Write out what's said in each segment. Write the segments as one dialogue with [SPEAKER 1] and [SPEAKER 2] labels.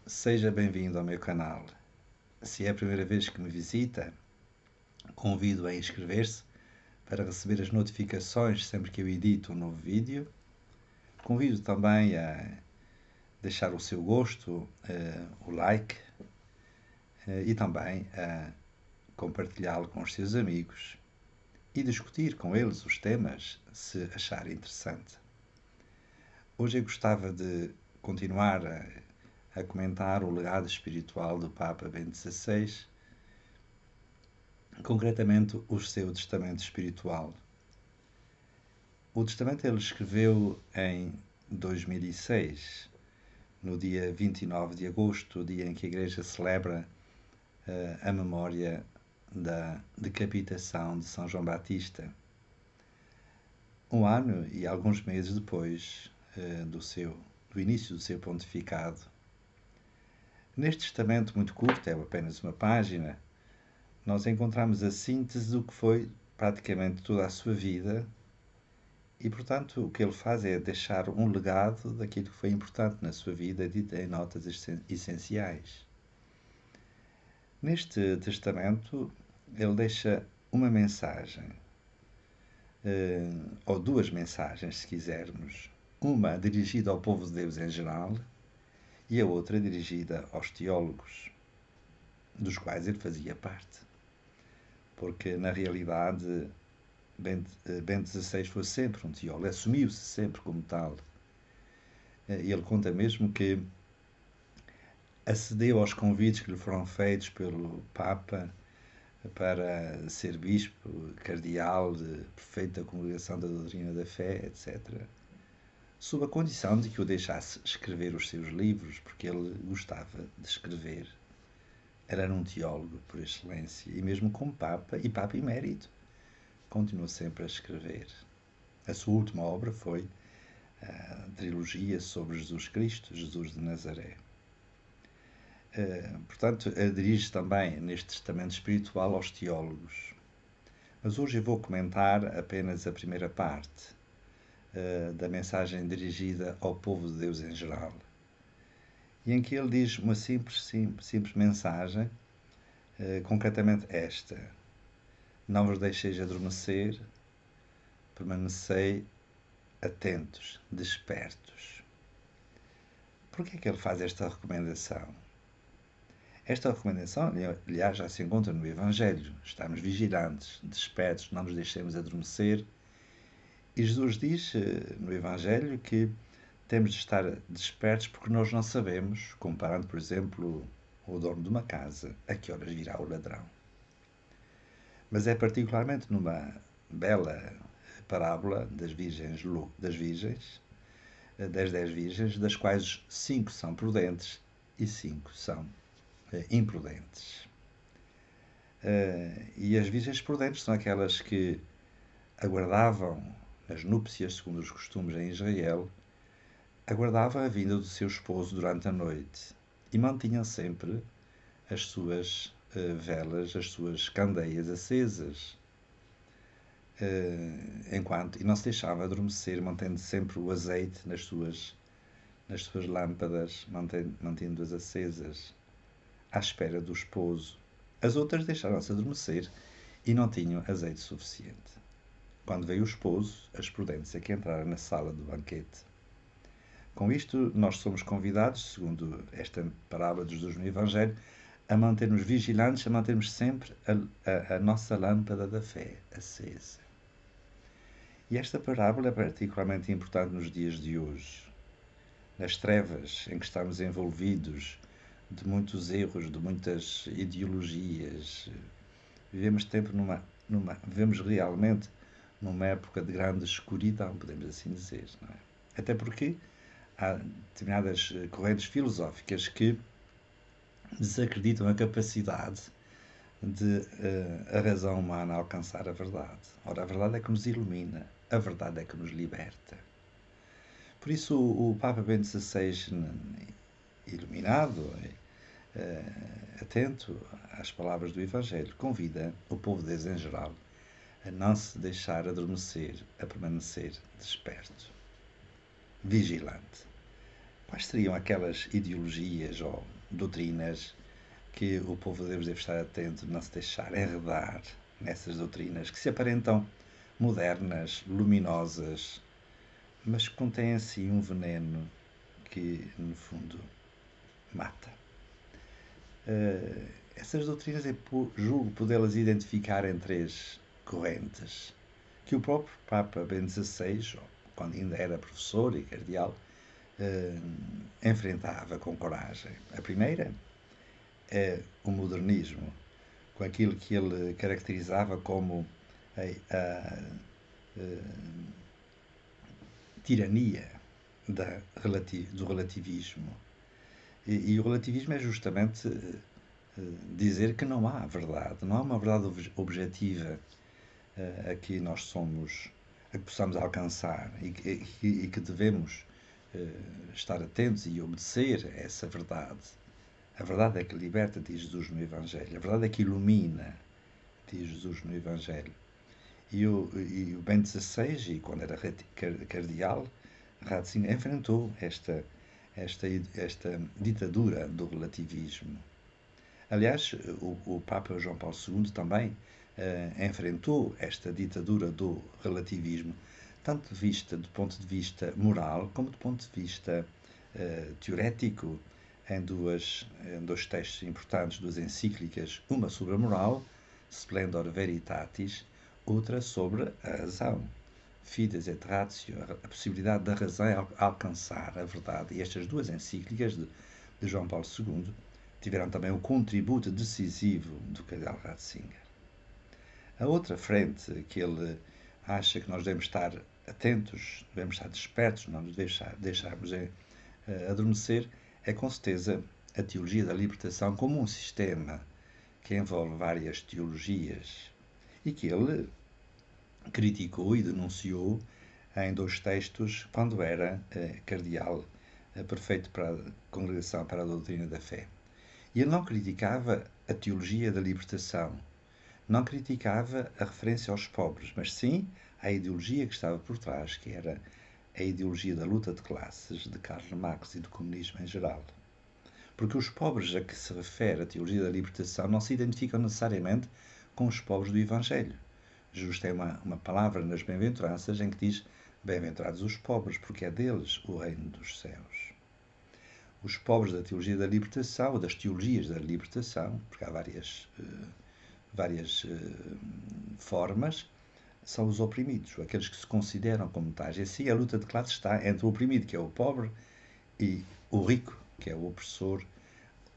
[SPEAKER 1] Seja bem-vindo ao meu canal. Se é a primeira vez que me visita, convido a inscrever-se para receber as notificações sempre que eu edito um novo vídeo. Convido também a deixar o seu gosto, o like, e também a compartilhá-lo com os seus amigos e discutir com eles os temas, se achar interessante. Hoje eu gostava de continuar a comentar o legado espiritual do Papa Bento XVI, concretamente o seu testamento espiritual. O testamento ele escreveu em 2006, no dia 29 de agosto, o dia em que a Igreja celebra a memória da decapitação de São João Batista. Um ano e alguns meses depois do início do seu pontificado. Neste testamento muito curto, é apenas uma página, nós encontramos a síntese do que foi praticamente toda a sua vida e, portanto, o que ele faz é deixar um legado daquilo que foi importante na sua vida, dito em notas essenciais. Neste testamento, ele deixa uma mensagem, ou duas mensagens, se quisermos. Uma dirigida ao povo de Deus em geral e a outra dirigida aos teólogos, dos quais ele fazia parte. Porque, na realidade, Bento XVI foi sempre um teólogo, assumiu-se sempre como tal. Ele conta mesmo que acedeu aos convites que lhe foram feitos pelo Papa para ser bispo, cardeal, de prefeito da Congregação da Doutrina da Fé, etc., sob a condição de que o deixasse escrever os seus livros, porque ele gostava de escrever. Era um teólogo por excelência, e mesmo como Papa, e Papa emérito, continuou sempre a escrever. A sua última obra foi a trilogia sobre Jesus Cristo, Jesus de Nazaré. Portanto, dirige também neste testamento espiritual aos teólogos. Mas hoje eu vou comentar apenas a primeira parte da mensagem dirigida ao povo de Deus em geral, e em que ele diz uma simples mensagem, concretamente esta: não vos deixeis adormecer, permanecei atentos, despertos. Por que é que ele faz esta recomendação? Esta recomendação, aliás, já se encontra no Evangelho. Estamos vigilantes, despertos, não nos deixemos adormecer. E Jesus diz no Evangelho que temos de estar despertos porque nós não sabemos, comparando, por exemplo, o dono de uma casa, a que horas virá o ladrão. Mas é particularmente numa bela parábola das das 10 virgens, das quais 5 são prudentes e 5 são imprudentes. E as virgens prudentes são aquelas que aguardavam nas núpcias, segundo os costumes em Israel, aguardavam a vinda do seu esposo durante a noite e mantinham sempre as suas velas, as suas candeias acesas, e não se deixava adormecer, mantendo sempre o azeite nas suas lâmpadas, mantendo-as acesas, à espera do esposo. As outras deixaram-se adormecer e não tinham azeite suficiente. Quando veio o esposo, as prudentes é que entraram na sala do banquete. Com isto, nós somos convidados, segundo esta parábola de Jesus no Evangelho, a mantermos vigilantes, a mantermos sempre a nossa lâmpada da fé acesa. E esta parábola é particularmente importante nos dias de hoje, nas trevas em que estamos envolvidos, de muitos erros, de muitas ideologias. Vivemos realmente numa época de grande escuridão, podemos assim dizer, não é? Até porque há determinadas correntes filosóficas que desacreditam a capacidade de a razão humana alcançar a verdade. Ora, a verdade é que nos ilumina, a verdade é que nos liberta. Por isso, o Papa Bento XVI, iluminado, atento às palavras do Evangelho, convida o povo de Deus em geral a não se deixar adormecer, a permanecer desperto, vigilante. Quais seriam aquelas ideologias ou doutrinas que o povo de Deus deve estar atento, não se deixar enredar nessas doutrinas que se aparentam modernas, luminosas, mas que contêm em si um veneno que, no fundo, mata. Essas doutrinas julgo podê-las identificar em três correntes, que o próprio Papa Bento XVI, quando ainda era professor e cardeal, enfrentava com coragem. A primeira é o modernismo, com aquilo que ele caracterizava como a tirania do relativismo. E o relativismo é justamente dizer que não há verdade, não há uma verdade objetiva a que nós somos, a que possamos alcançar e que devemos estar atentos e obedecer a essa verdade. A verdade é que liberta, diz Jesus no Evangelho. A verdade é que ilumina, diz Jesus no Evangelho. E o Bento XVI, e quando era cardeal, Ratzinger enfrentou esta ditadura do relativismo. Aliás, o Papa João Paulo II também enfrentou esta ditadura do relativismo, tanto do ponto de vista moral como do ponto de vista teorético, em dois textos importantes, duas encíclicas, uma sobre a moral, Splendor Veritatis, outra sobre a razão, Fides et Ratio, a possibilidade da razão alcançar a verdade. E estas duas encíclicas de João Paulo II tiveram também o contributo decisivo do cardeal Ratzinger. A outra frente que ele acha que nós devemos estar atentos, devemos estar despertos, não nos deixarmos adormecer, é com certeza a teologia da libertação como um sistema que envolve várias teologias e que ele criticou e denunciou em dois textos quando era cardeal prefeito para a Congregação para a Doutrina da Fé. E ele não criticava a teologia da libertação, não criticava a referência aos pobres, mas sim a ideologia que estava por trás, que era a ideologia da luta de classes de Karl Marx e do comunismo em geral. Porque os pobres a que se refere a teologia da libertação não se identificam necessariamente com os pobres do Evangelho. Jesus tem uma palavra nas bem-aventuranças em que diz: bem-aventurados os pobres, porque é deles o reino dos céus. Os pobres da teologia da libertação, ou das teologias da libertação, porque há várias formas, são os oprimidos, aqueles que se consideram como tais. E assim a luta de classes está entre o oprimido, que é o pobre, e o rico, que é o opressor,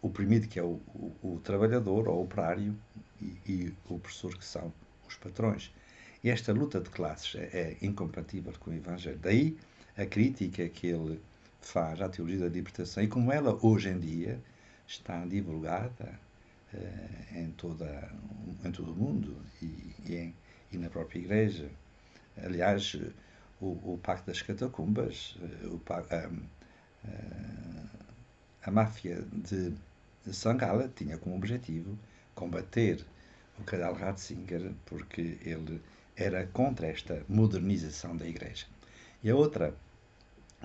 [SPEAKER 1] o oprimido, que é o trabalhador ou o operário, e o opressor, que são os patrões. E esta luta de classes é incompatível com o Evangelho. Daí a crítica que ele faz à teologia da libertação e como ela hoje em dia está divulgada em todo o mundo e na própria Igreja. Aliás, o Pacto das Catacumbas, a máfia de Sangala tinha como objetivo combater o cardeal Ratzinger, porque ele era contra esta modernização da Igreja. E a outra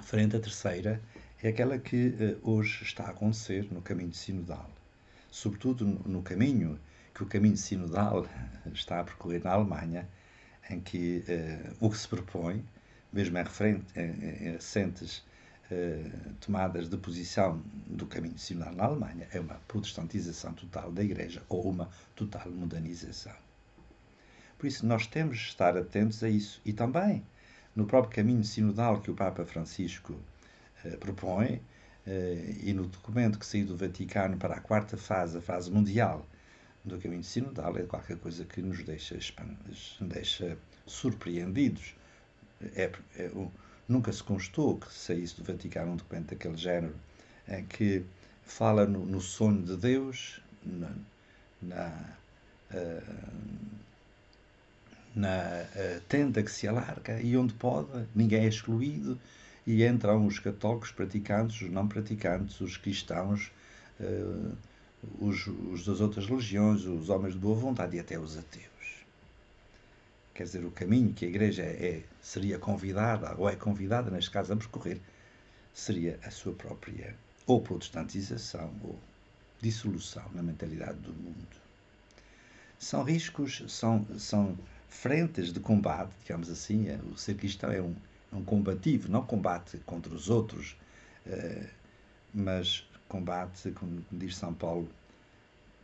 [SPEAKER 1] frente, a terceira, é aquela que hoje está a acontecer no caminho sinodal. Sobretudo no caminho que o caminho sinodal está a percorrer na Alemanha, em que o que se propõe, mesmo em recentes tomadas de posição do caminho sinodal na Alemanha, é uma protestantização total da Igreja ou uma total modernização. Por isso, nós temos de estar atentos a isso. E também, no próprio caminho sinodal que o Papa Francisco propõe, e no documento que saiu do Vaticano para a quarta fase, a fase mundial do caminho sinodal, é qualquer coisa que nos deixa surpreendidos. Nunca se constou que saísse do Vaticano um documento daquele género, em que fala no sonho de Deus, na tenda que se alarga e onde pode, ninguém é excluído, e entram os católicos praticantes, os não praticantes, os cristãos, os das outras religiões, os homens de boa vontade e até os ateus. Quer dizer, o caminho que a Igreja seria convidada, ou é convidada, neste caso, a percorrer, seria a sua própria ou protestantização ou dissolução na mentalidade do mundo. São riscos, são frentes de combate, digamos assim. O ser cristão é um combativo, não combate contra os outros, mas combate, como diz São Paulo,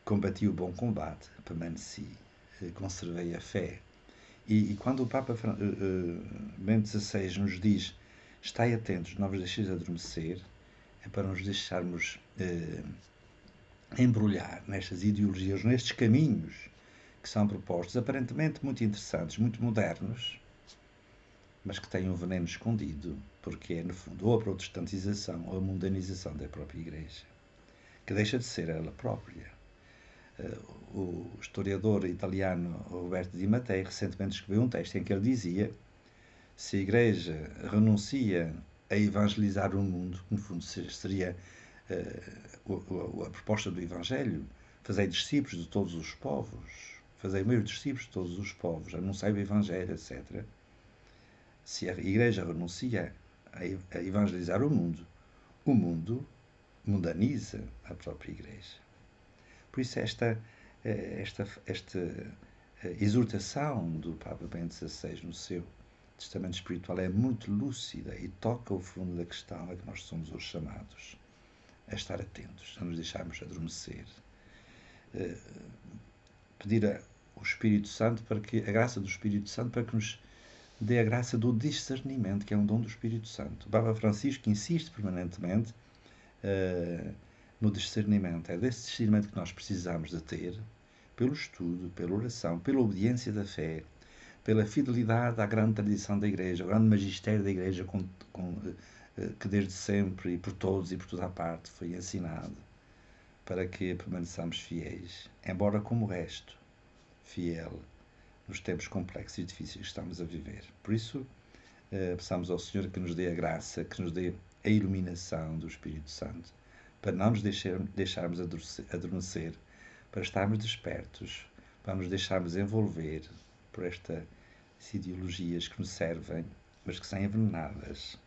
[SPEAKER 1] combati o bom combate, permaneci, conservei a fé. E quando o Papa Bento XVI nos diz: estai atentos, não vos deixeis adormecer, é para nos deixarmos embrulhar nestas ideologias, nestes caminhos que são propostos, aparentemente muito interessantes, muito modernos, mas que têm um veneno escondido, porque é, no fundo, ou a protestantização ou a mundanização da própria Igreja, que deixa de ser ela própria. O historiador italiano Roberto Di Mattei recentemente escreveu um texto em que ele dizia: se a Igreja renuncia a evangelizar o mundo, que no fundo seria a proposta do Evangelho, fazei discípulos de todos os povos, fazei meus discípulos de todos os povos, anunciai o Evangelho, etc. Se a Igreja renuncia a evangelizar o mundo mundaniza a própria Igreja. Por isso esta exortação do Papa Bento XVI no seu testamento espiritual é muito lúcida e toca o fundo da questão a que nós somos hoje chamados a estar atentos, a nos deixarmos adormecer. Pedir ao Espírito Santo para que a graça do Espírito Santo para que nos dê a graça do discernimento, que é um dom do Espírito Santo. O Papa Francisco insiste permanentemente no discernimento. É desse discernimento que nós precisamos de ter, pelo estudo, pela oração, pela obediência da fé, pela fidelidade à grande tradição da Igreja, ao grande magistério da Igreja que desde sempre e por todos e por toda a parte foi ensinado, para que permaneçamos fiéis, embora como o resto, fiel nos tempos complexos e difíceis que estamos a viver. Por isso, peçamos ao Senhor que nos dê a graça, que nos dê a iluminação do Espírito Santo, para não nos deixarmos adormecer, para estarmos despertos, para nos deixarmos envolver por estas ideologias que nos servem, mas que são envenenadas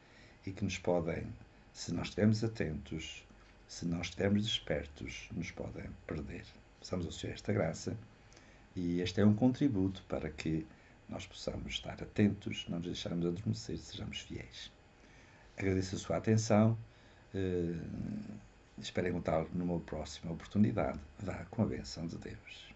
[SPEAKER 1] e que nos podem, se nós estivermos atentos, se nós estivermos despertos, nos podem perder. Peçamos ao Senhor esta graça e este é um contributo para que nós possamos estar atentos, não nos deixarmos adormecer, sejamos fiéis. Agradeço a sua atenção. Espero encontrá-lo numa próxima oportunidade. Vá com a bênção de Deus.